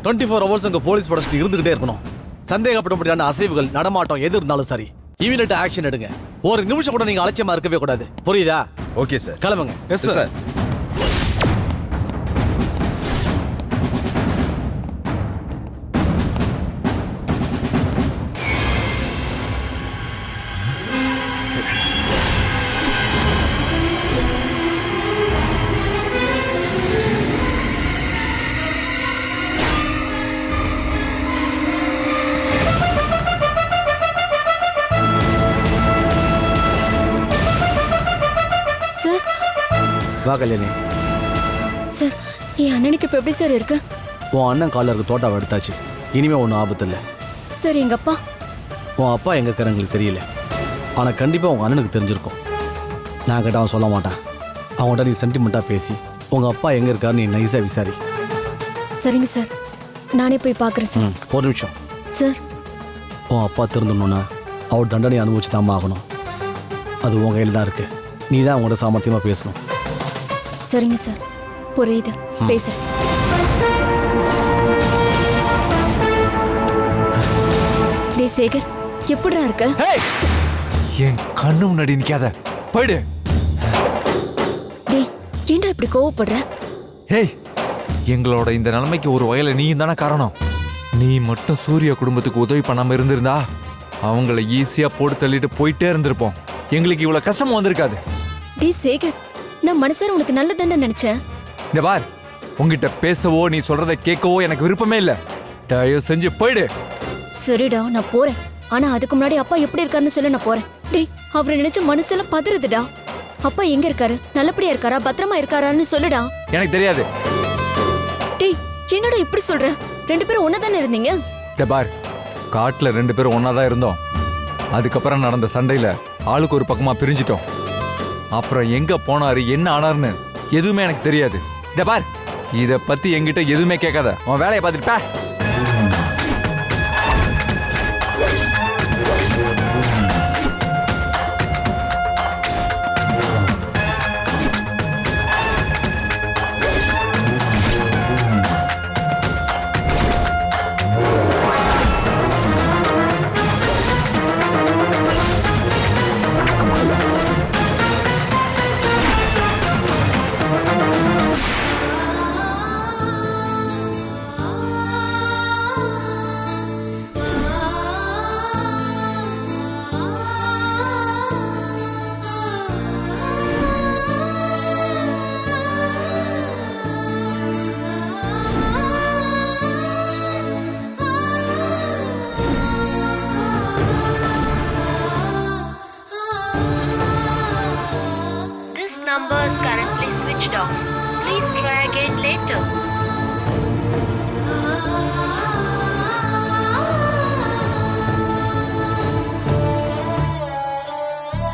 24 hours அங்க police protection இருந்துகிட்டே இருக்கணும். சந்தேகப்படப்படியான அசைவுகள் நடமாட்டம் எது இருந்தாலும் சரி இமீடியட் ஆக்ஷன் எடுங்க. ஒரு நிமிஷம் கூட நீங்க அலட்சியமா இருக்கவே கூடாது. புரியுதா? Okay sir. கிளம்புங்க. Yes sir. வா கல்யாணி. சார், என் அண்ணனுக்கு இப்ப எப்படி சார் இருக்கு? உன் அண்ணன் காலில் இருக்க தோட்டாவை எடுத்தாச்சு. இனிமே ஒன்றும் ஆபத்து இல்லை. சார், எங்க அப்பா? உன் அப்பா எங்க இருக்கிறவங்களுக்கு தெரியல. ஆனால் கண்டிப்பாக உங்கள் அண்ணனுக்கு தெரிஞ்சிருக்கும். நான் கேட்ட அவன் சொல்ல மாட்டான். அவன்கிட்ட நீ சென்டிமெண்ட்டாக பேசி உங்கள் அப்பா எங்கே இருக்காருன்னு நீ நைஸாக விசாரி. சரிங்க சார், நானே போய் பார்க்குறேன் சார். ஒரு நிமிஷம் சார். உன் அப்பா திருந்தணுன்னா அவர் தண்டனை அனுபவிச்சு தான் ஆகணும். அது உன் கையில் தான் இருக்கு. நீ தான் அவங்களோட சாமர்த்தியமாக பேசணும். சரிங்க சார், புரியுது, பேசுறேன். டே சேகர், எப்படிடா இருக்க? என் கண்ணு முன்னாடி நிக்காத, போயிடு. டேய், ஏன்டா இப்படி கோவப்படுற? ஹேய், எங்களோட இந்த நிலைமைக்கு ஒரு வகையில நீயும் தானே காரணம். நீ மட்டும் சூர்யா குடும்பத்துக்கு உதவி பண்ணாம இருந்திருந்தா அவங்கள ஈஸியா போட்டு தள்ளிட்டு போயிட்டே இருந்திருப்போம். எங்களுக்கு இவ்வளவு கஷ்டமும் வந்திருக்காது. டேய் சேகர், நான் மனசார உனக்கு நல்லதுன்னு நினைச்சேன். இந்த பார், உங்ககிட்ட பேசவோ நீ சொல்றதை கேட்கவோ எனக்கு விருப்பமே இல்ல. தயவு செஞ்சு போயிடு. சரிடா, நான் போறேன். ஆனா அதுக்கு முன்னாடி அப்பா எப்படி இருக்காருன்னு சொல்ல நான் போறேன். டேய், அவரை நினைச்சு மனசெல்லாம் பதறுதுடா. அப்பா எங்க இருக்காரு? நல்லபடியா இருக்காரா? பத்திரமா இருக்காரான்னு சொல்லுடா. எனக்கு தெரியாது. டேய், என்னடா இப்படி சொல்ற? 2 பேரும் ஒண்ணாதானே இருந்தீங்க? இந்த பார், காட்டுல 2 பேரும் ஒன்னாதான் இருந்தோம். அதுக்கப்புறம் நடந்த சண்டையில ஆளுக்கு ஒரு பக்கமா பிரிஞ்சிட்டோம். அப்புறம் எங்க போனாரு, என்ன ஆனார்னு எதுவுமே எனக்கு தெரியாது. இந்த பார், இத பத்தி என்கிட்ட எதுவுமே கேட்காத. உன் வேலையை பார்த்துட்டு போ. Number is currently switched off. Please try again later.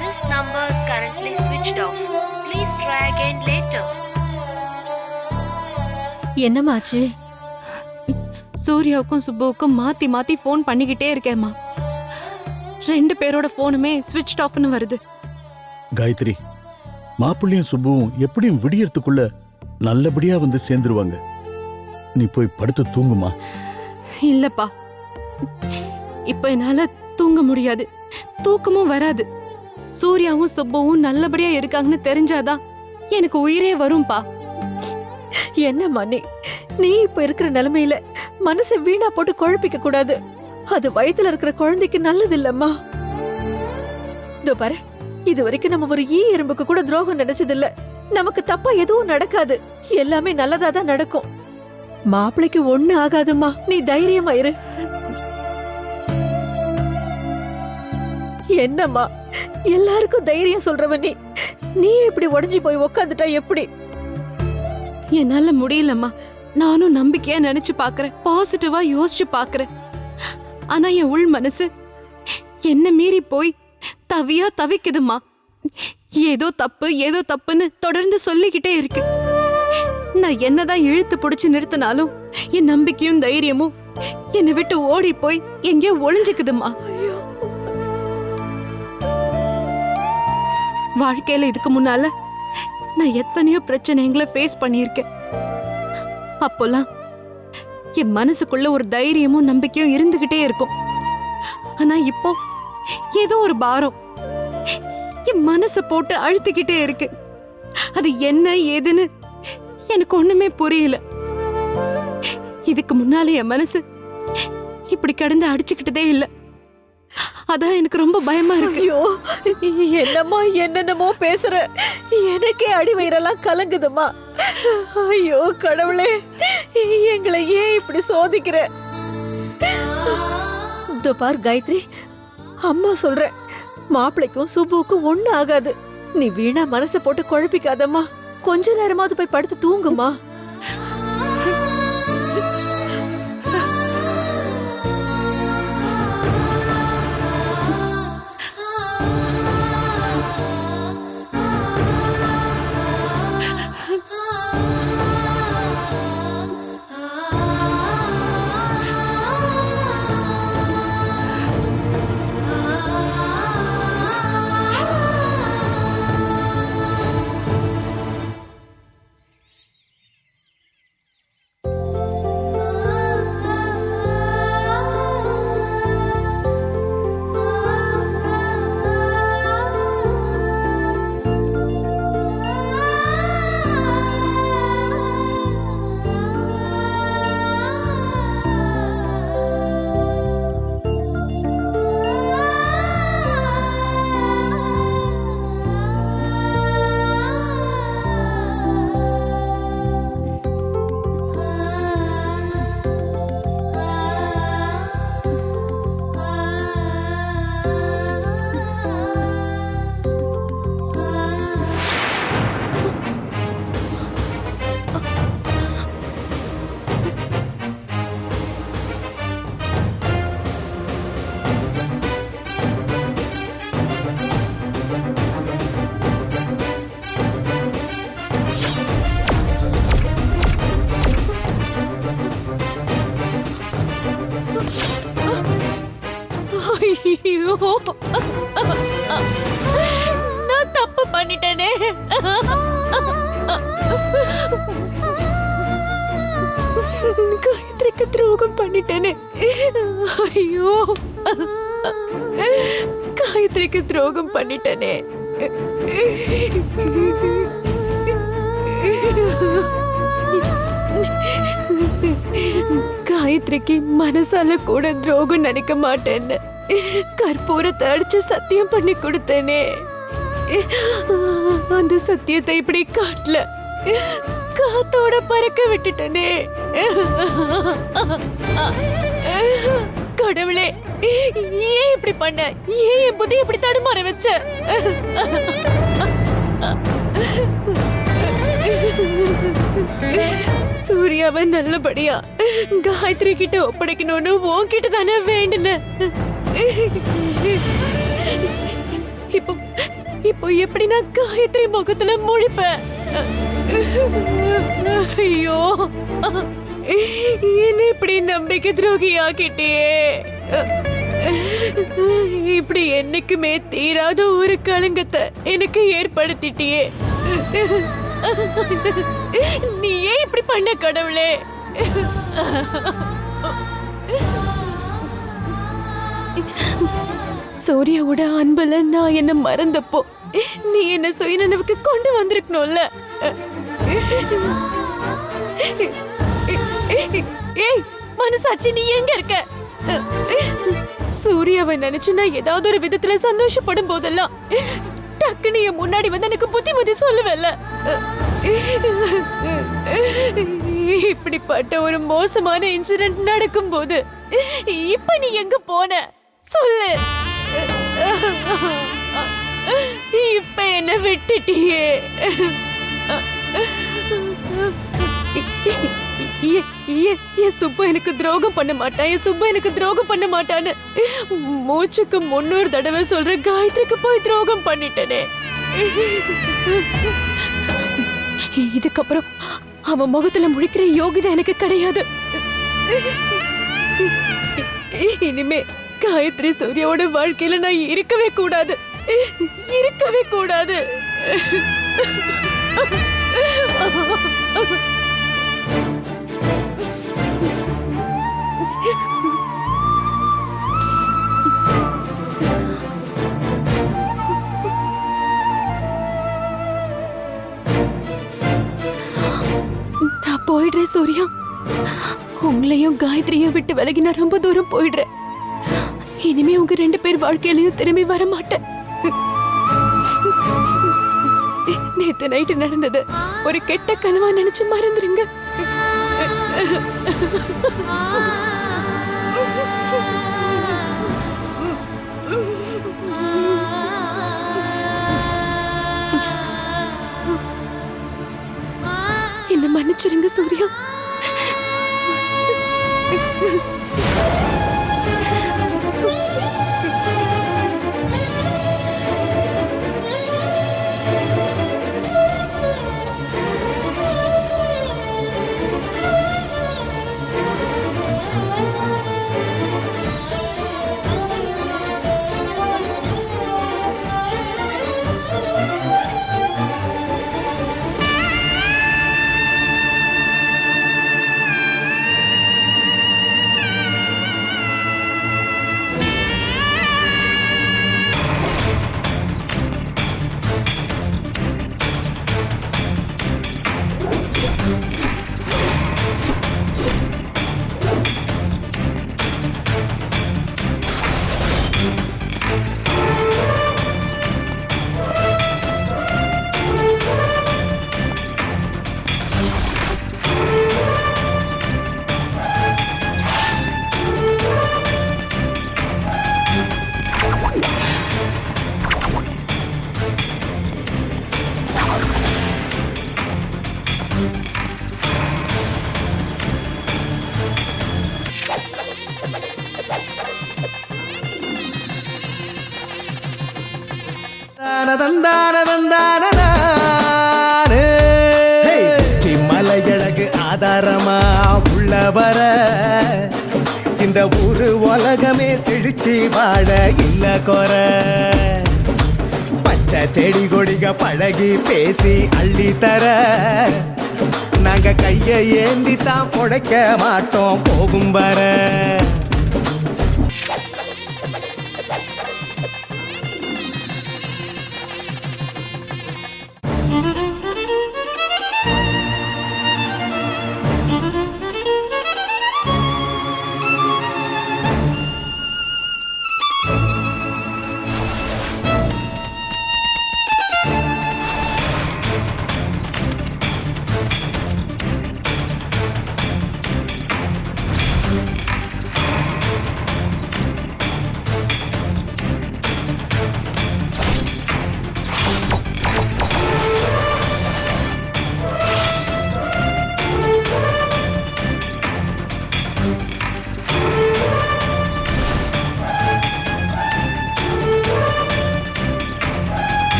This number is currently switched off. Please try again later. என்னமாச்சு? சூர்யாவுக்கும் சுப்புவுக்கும் மாத்தி மாத்தி போன் பண்ணிக்கிட்டே இருக்கேம்மா. 2 பேரோட போனுமே ஸ்விட்ச் ஆஃப்னு வருது. காயத்ரி, மாப்பிள்ளையும் சுப்புவும் எப்படியும் விடியறதுக்குள்ள நல்லபடியா வந்து சேர்ந்துருவாங்க. நீ போய் படுத்து தூங்குமா. இல்லப்பா, இப்ப என்னால தூங்க முடியாது. தூக்கமும் வராது. சூர்யாவும் சுப்புவும் நல்லபடியா இருக்காங்கன்னு தெரிஞ்சாதான் எனக்கு உயிரே வரும்பா. என்னம்மா நீ இப்ப இருக்கிற நிலைமையில மனசை வீணா போட்டு குழப்பிக்க கூடாது. அது வயித்துல இருக்கிற குழந்தைக்கு நல்லது இல்லம்மா. இதோ பாரு, இது வரைக்கும் நம்ம ஒரு எறும்புக்கு கூட துரோகம் நினைச்சதில்ல. நமக்கு தப்பா எதுவும் நடக்காது. எல்லாமே நல்லதா தான் நடக்கும். மாப்பிளைக்கு ஒண்ணு ஆகாதுமா. நீ தைரியமா இரு. என்னம்மா, எல்லாருக்கும் தைரியம் சொல்றவ நீ இப்படி உடைஞ்சு போய் உக்காந்துட்டா எப்படி? என்னால முடியலம்மா. நானும் நம்பிக்கையா நினைச்சு பாக்குறேன், பாசிட்டிவா யோசிச்சு பாக்குறேன். ஆனா என் உள் மனசு என்ன மீறி போய் தவியா தவிக்குதுமா. ஏதோ தப்புன்னு தொடர்ந்து சொல்லிக்கிட்டே இருக்கு. நான் என்னதான் இழுத்து பிடிச்சு நிறுத்தினாலும் என் நம்பிக்கையும் தைரியமும் என்னை விட்டு ஓடி போய் எங்கேயோ ஒளிஞ்சுக்குதுமா. வாழ்க்கையில இதுக்கு முன்னால நான் எத்தனையோ பிரச்சனைகளை ஃபேஸ் பண்ணியிருக்கேன். அப்போலாம் என் மனசுக்குள்ள ஒரு தைரியமும் நம்பிக்கையும் இருந்துகிட்டே இருக்கும். ஆனா இப்போ ஏதோ ஒரு பாரம் என் மனச போட்டு அழுத்திக்கிட்டே இருக்கு. அது என்ன ஏதுன்னு எனக்கு ஒண்ணுமே புரியல. இதுக்கு முன்னால என் மனசு இப்படி கடந்து அடிச்சுக்கிட்டதே இல்ல. அதான் எனக்கு ரொம்ப பயமா இருக்கு. ஐயோ, என்னம்மா என்னென்னமோ பேசுற, எனக்கே அடி வயிறெல்லாம் கலங்குதுமா. ஐயோ கடவுளே, எங்களை ஏன் இப்படி சோதிக்கிற? இதோ பார் காயத்ரி, அம்மா சொல்ற, மாப்பிளைக்கும் சுப்புவுக்கும் ஒண்ணு ஆகாது. நீ வீணா மனசை போட்டு குழப்பிக்காதம்மா. கொஞ்ச நேரமாவது போய் படுத்து தூங்குமா. ஐயோ, நான் தப்பு பண்ணிட்டேனே. காயத்ரிக்கு துரோகம் பண்ணிட்டேனே. ஐயோ, காயத்ரிக்கு துரோகம் பண்ணிட்டேனே. காயத்ரிக்கு மனசால கூட துரோகம் நினைக்க மாட்டேன்னு கற்பூரத்தை அடிச்சு சத்தியம் பண்ணி கொடுத்தேனே. அந்த சத்தியத்தை இப்படி காட்டல, காத்தோட பறக்க விட்டுட்டனே. கடவுளே, ஏன் இப்படி பண்ண? ஏன் என் புத்தி இப்படி தடுமாற வச்ச? சூர்யாவை நல்லபடியா காயத்ரி கிட்ட ஒப்படைக்கணும்னு உன்கிட்ட தானே வேண்டுன. இப்போ இப்போ எப்படி நான் காயத்ரி முகத்துல முழிப்பேன்? ஐயோ, என்ன இப்படி நம்பிக்கை துரோகி ஆக்கிட்டியே. இப்படி என்னைக்குமே தீராத ஒரு களங்கத்தை எனக்கு ஏற்படுத்திட்டியே. நீ ஏன் இப்படி பண்ண கடவுளே? சூர்யாவோட அன்புல நான் என்ன மறந்தப்போ நீ என்ன சுயநினைவுக்கு கொண்டு வந்திருக்கணும்ல. ஏய் மனசாட்சி, நீ எங்க இருக்க? சூர்யாவை நினைச்சு நான் ஏதாவது ஒரு விதத்துல சந்தோஷப்படும் போதெல்லாம் டக்குனு என் முன்னாடி வந்து எனக்கு புத்தி சொல்லுவல்ல. இப்படிப்பட்ட ஒரு மோசமான இன்சிடென்ட் நடக்கும் போது இப்ப நீ எங்க போன சொல்லு. இப்ப என்ன விட்டுட்டியே. என் சுப்பு எனக்கு துரோகம் பண்ண மாட்டான், என் சுப்பு எனக்கு துரோகம் பண்ண மாட்டான்னு மூச்சுக்கு 300 தடவை சொல்ற காயத்ரிக்கு போய் துரோகம் பண்ணிட்டனே. இதுக்கப்புறம் அவன் முகத்துல முழிக்கிற யோகிதை எனக்கு கிடையாது. இனிமே காயத்ரி சூர்யாவோட வாழ்க்கையில நான் இருக்கவே கூடாது, இருக்கவே கூடாது. போயிடுறேன் சூர்யா. உங்களையும் காயத்ரியும் விட்டு விலகி நான் ரொம்ப தூரம் போயிடுறேன். இனிமே உங்க 2 பேர் வாழ்க்கையிலையும் திரும்பி வர மாட்டேன். நேத்து நைட்டு நடந்தது ஒரு கெட்ட கனவா நினைச்சு மறந்துருங்க. என்ன மன்னிச்சிருங்க சூர்யா. மலையழகு ஆதாரமா உள்ளவர இந்த ஊரு உலகமே செழிச்சு வாழ இல்ல குற. பச்சை செடி கொடிக பழகி பேசி அள்ளி தர நாங்க கைய ஏந்தி தான் பொழைக்க மாட்டோம் போகும் வர.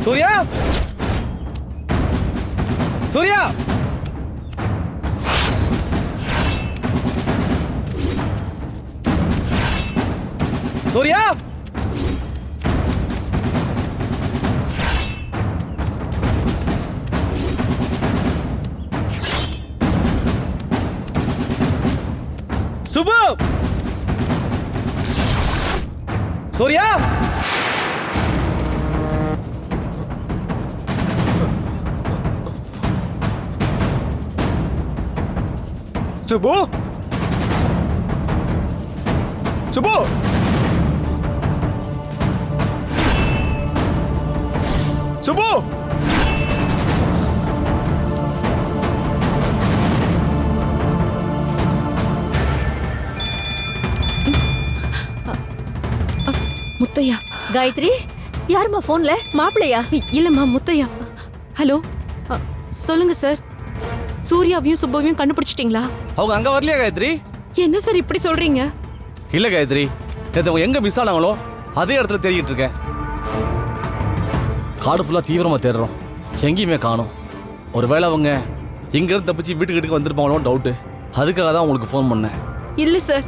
சூர்யா, சூர்யா, சூர்யா, சுபு, சூர்யா, சுபு, சுபு, சுபு, முத்தையா, காயத்ரி, யாரும்மா போன்ல? மாப்பிள்ளையா? இல்லம்மா முத்தையா. ஹலோ சொல்லுங்க சார். சூர்யாவையும் சுப்புவையும் கண்டுபிடிச்சிட்டீங்களா? அவங்க அங்க வரலையா காயத்ரி? என்ன சார் இப்படி சொல்றீங்க? இல்ல காயத்ரி, நேத்து அவங்க எங்க மிஸ் ஆனாங்களோ அதே இடத்துல தேடிட்டு இருக்கேன். காடு ஃபுல்லா தீவிரமா தேடுறோம், எங்கேயுமே காணோம். ஒருவேளை அவங்க இங்க இருந்து தப்பிச்சு வீட்டுக்கு வந்திருப்பாங்களோன்னு டவுட்டு. அதுக்காக தான் உங்களுக்கு ஃபோன் பண்ணேன். இல்ல சார்,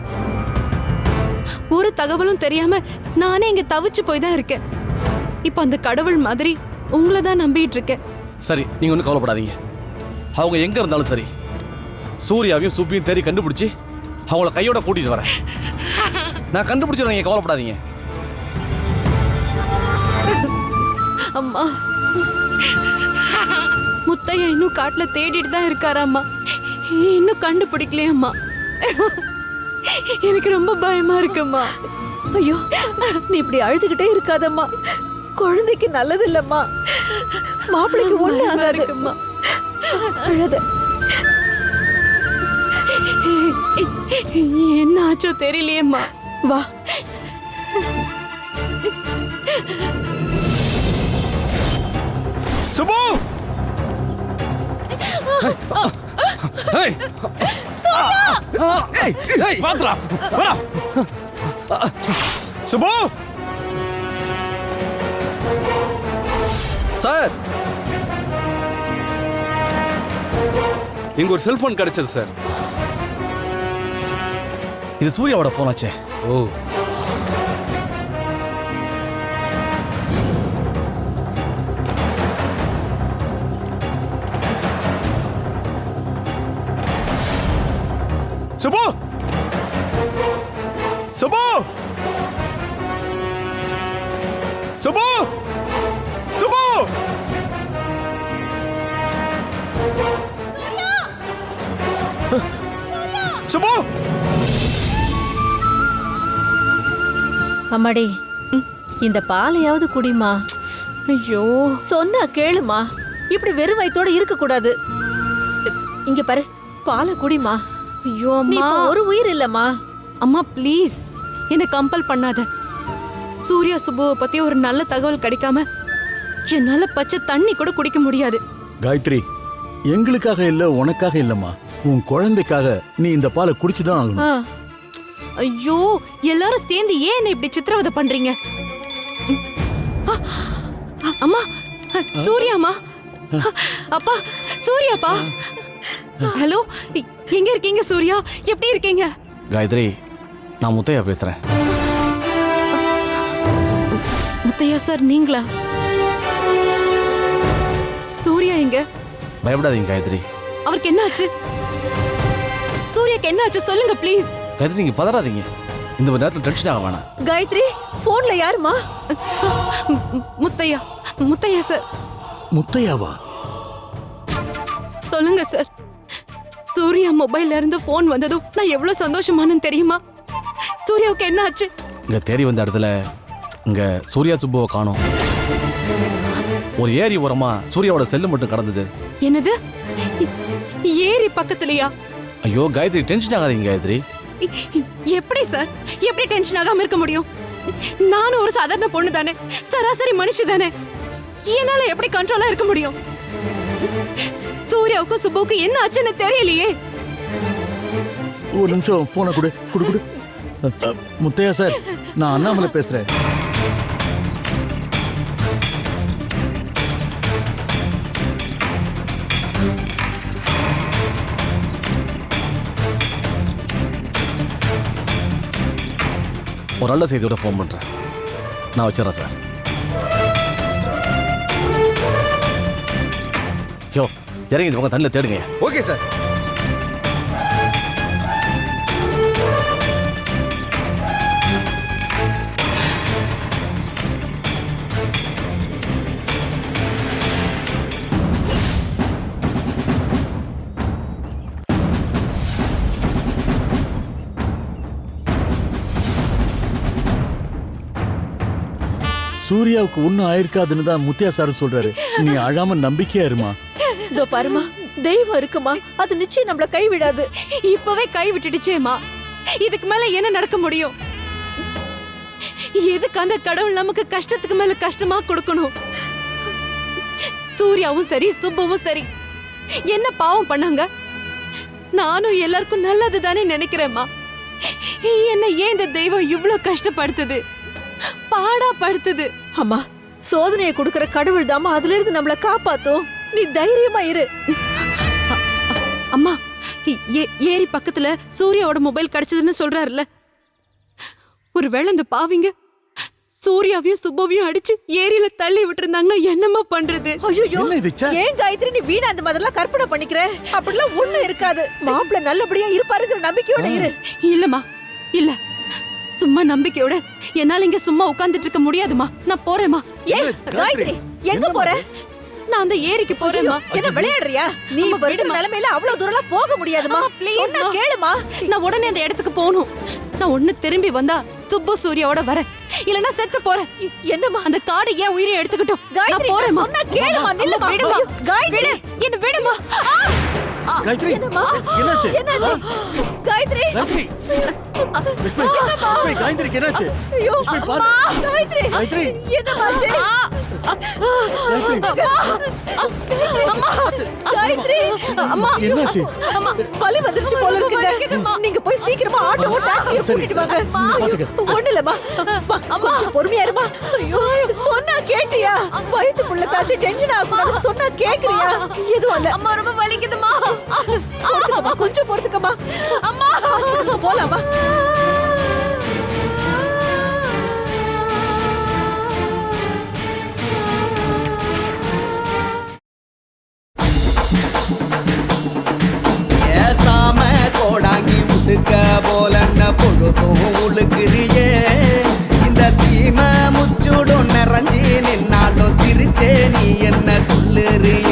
ஒரு தகவலும் தெரியாம நானே இங்க தவிச்சு போய் தான் இருக்கேன். இப்ப அந்த கடவுள் மாதிரி உங்களை தான் நம்பிட்டு இருக்கேன். சரி, நீங்க ஒன்றும் கவலைப்படாதீங்க. அவங்க எங்க இருந்தாலும் சரி, சூர்யாவையும் சுப்பியும் தேடி கண்டுபிடிச்சி அவங்கள கையோட கூட்டிட்டு வரேன். நான் கண்டுபிடிச்சிடுறேன், நீங்க கவலைப்படாதீங்க. அம்மா, முத்தையா இன்னும் காட்டுல தேடிட்டு தான் இருக்காராம்மா. இன்னும் கண்டுபிடிக்கலையே அம்மா. எனக்கு ரொம்ப பயமா இருக்கும்மா. ஐயோ, நீ இப்படி அழுதுகிட்டே இருக்காதம்மா. குழந்தைக்கு நல்லது இல்லம்மா. மாப்பிள்ளைக்கு ஒண்ணு பயமா ஆகாது. இருக்கும்மா. அழுத. என்ன ஆச்சோ தெரியலையேம்மா. வா. சுபு! சுபு! சார், இங்க ஒரு செல்போன் கிடைச்சது சார். இது சூர்யாவோட போன் ஆச்சே. ஓ, சுபு! சுபு! சுபு! சுபு! சுபு! அம்மாடி, இந்த பாலையாவது குடிமா. ஐயோ, சொன்னா கேளுமா. இப்படி வெறும் வயித்தோட இருக்க கூடாது. இங்க பாரு, பாலை குடிமா. ஐயோ நீ அம்மா. இப்ப ஒரு உயிர் இல்லம்மா. அம்மா ப்ளீஸ் என்ன கம்பல் பண்ணாத. சூர்யா சுப்புவை பத்தி ஒரு நல்ல தகவல் கிடைக்காம என்னால பச்சை தண்ணி கூட குடிக்க முடியாது. காயத்ரி, எங்களுக்காக இல்ல உனக்காக இல்லம்மா, உன் குழந்தைக்காக நீ இந்த பாலை குடிச்சுதான் ஆகணும். ஆ, ஐயோ, எல்லாரும் சேர்ந்து ஏன் என்னை இப்படி சித்திரவதை பண்றீங்க? அ, அம்மா, சூர்யாம்மா. அப்பா, சூர்யாப்பா. ஹலோ, எங்க இருக்கீங்க சூர்யா? எப்படி இருக்கீங்க? காயத்ரி, நான் முத்தையா பேசுறேன். முத்தையா சார், நீங்களா? சூர்யா எங்க? பயப்படாதீங்க காயத்ரி. அவருக்கு என்ன ஆச்சு? சூர்யாக்கு என்ன ஆச்சு சொல்லுங்க ப்ளீஸ். காயத்ரி, நீங்க பதறாதீங்க. இந்த ஒரு நேரத்தில் டென்ஷன் ஆக வேணாம். காயத்ரி, போன்ல யாருமா? முத்தையா, முத்தையா சார். முத்தையாவா? சொல்லுங்க சார். சூர்யா மொபைல்ல இருந்து போன் வந்ததும் நான் எவ்வளவு சந்தோஷமானு தெரியுமா? சூர்யாவுக்கு என்ன ஆச்சு? இங்க தேடி வந்த இடத்துல இங்க சூர்யா சுப்புவை காணோம். ஒரு ஏரி ஓரமா சூர்யாவோட செல்லு மட்டும் கடந்தது. என்னது? ஏரி பக்கத்துலயா? ஐயோ காயத்ரி, டென்ஷன் ஆகாதீங்க காயத்ரி. எப்படி சார், எப்படி டென்ஷன் ஆகாம இருக்க முடியும்? நானும் ஒரு சாதாரண பொண்ணு தானே, சராசரி மனுஷி தானே. என்னால எப்படி கண்ட்ரோலா இருக்க முடியும்? சூர்யாவுக்கும் சுப்புவுக்கும் என்ன ஆச்சுன்னு தெரியலையே. ஒரு நிமிஷம் போனை கொடு கொடு கொடு. முத்தையா சார், நான் அண்ணாமலை பேசுறேன். ஒரு நல்ல செய்தியோட ஃபோன் பண்றேன். நான் வச்சிடறேன் சார். யோ, இறங்கி இந்த பக்கம் தண்ணியில் தேடுங்க. Okay sir. சூர்யாவுக்கு ஒன்னும் ஆயிருக்காதுன்னு தான் முத்தையா சார் சொல்றாரு. நீ அழாம நம்பிக்கையா இருமா. இதோ பாருமா, தெய்வம் இருக்குமா, அது நிச்சயம் நம்மள கைவிடாது. இப்பவே கை விட்டுடுச்சேம்மா. இதுக்கு மேல என்ன நடக்க முடியும்? எதுக்கு அந்த கடவுள் நமக்கு கஷ்டத்துக்கு மேல கஷ்டமா கொடுக்கணும்? சூர்யாவும் சரி சுப்புவும் சரி என்ன பாவம் பண்ணாங்க? நானும் எல்லாருக்கும் நல்லது தானே நினைக்கிறேம்மா. என்ன ஏன் இந்த தெய்வம் இவ்ளோ கஷ்டப்படுத்துது, பாடா படுத்துது? அம்மா, சோதனையை கொடுக்கற கடவுள் தாமா அதுல இருந்து நம்மள காப்பாத்தும். நீ தைரியமா இரு. அம்மா, ஏரி பக்கத்துல சூர்யாவோட மொபைல் கிடைச்சதுன்னு சொல்றாருல்ல, ஒருவேளை அந்த பாவிங்க சூர்யாவையும் சுப்பவையும் அடிச்சு ஏரியில தள்ளி விட்டுருந்தாங்கன்னா என்னம்மா பண்றது? ஐயோ, என்ன இது, ச்சே? ஏன் காயத்ரி நீ வீணா அந்த மாதிரிலாம் கற்பனை பண்ணிக்கிற? அப்படிலாம் ஒண்ணும் இருக்காது. மாப்பிள்ள நல்லபடியா இருப்பாருங்கிற நம்பிக்கையோட இரு. இல்லம்மா, இல்ல, சும்மா நம்பிக்கையோட என்னால இங்க சும்மா உட்கார்ந்துட்டு இருக்க முடியாதுமா. நான் போறேம்மா. ஏன் காயத்ரி எங்க போற? நான் அந்த ஏரிக்கு போறேம்மா. என்ன விளையாடுறியா? நீ இப்ப இருக்கிற நிலைமையில அவ்வளவு தூரம்லாம் போக முடியாதுமா. ப்ளீஸ் கேளுமா. நான் உடனே அந்த இடத்துக்கு போகணும். நான் ஒண்ணு திரும்பி வந்தா சுப்பு சூர்யாவோட வரேன், இல்லனா செத்து போறேன். என்னம்மா அந்த காடு ஏன் உயிரை எடுத்துக்கிட்டோம். காயத்ரி, நான் போறேம்மா. சொன்னா கேளுமா. நில்லுமா. விடுமா. காயத்ரி, என்ன விடுமா. காயத்ரி, என்னம்மா? என்னாச்சு? என்னாச்சு? காயத்ரி, காயத்ரி, லட்சுமி, லட்சுமி, காயத்ரிக்கு என்னாச்சு? ஐயோ, லட்சுமி, பாரு. காயத்ரி, காயத்ரி, என்னம்மா ஆச்சு? காயத்ரி, காயத்ரி, அம்மா, என்னாச்சு? அம்மா, வலி வந்துருச்சு போல இருக்குங்க. நீங்க போய் சீக்கிரமா ஆட்டோவோ டாக்ஸியோ சரி. கூட்டிட்டு வாங்க. பாத்துக்க. ஒண்ணு இல்லம்மா. கொஞ்சம் பொறுமையா இருமா. ஐயோ, சொன்னா கேட்டியா? வயித்துக்குள்ள காய்ச்சி டென்ஷன் ஆகக்கூடாதுன்னு சொன்னா கேக்குறியா? எதுவும் இல்ல. அம்மா ரொம்ப வலிக்குதுமா. பொறுத்துக்கம்மா, கொஞ்சம் பொறுத்துக்கம்மா. அம்மா, ஹாஸ்பிடலுக்கு போலாமா? ஏசாம கோடாங்கி உடுக்க போலன்ன பொழுதும் உழுக்குறியே. இந்த சீம முச்சுடும் நிறைஞ்சி நின்னாலும் சிரிச்சே நீ என்ன குள்ளுறியே.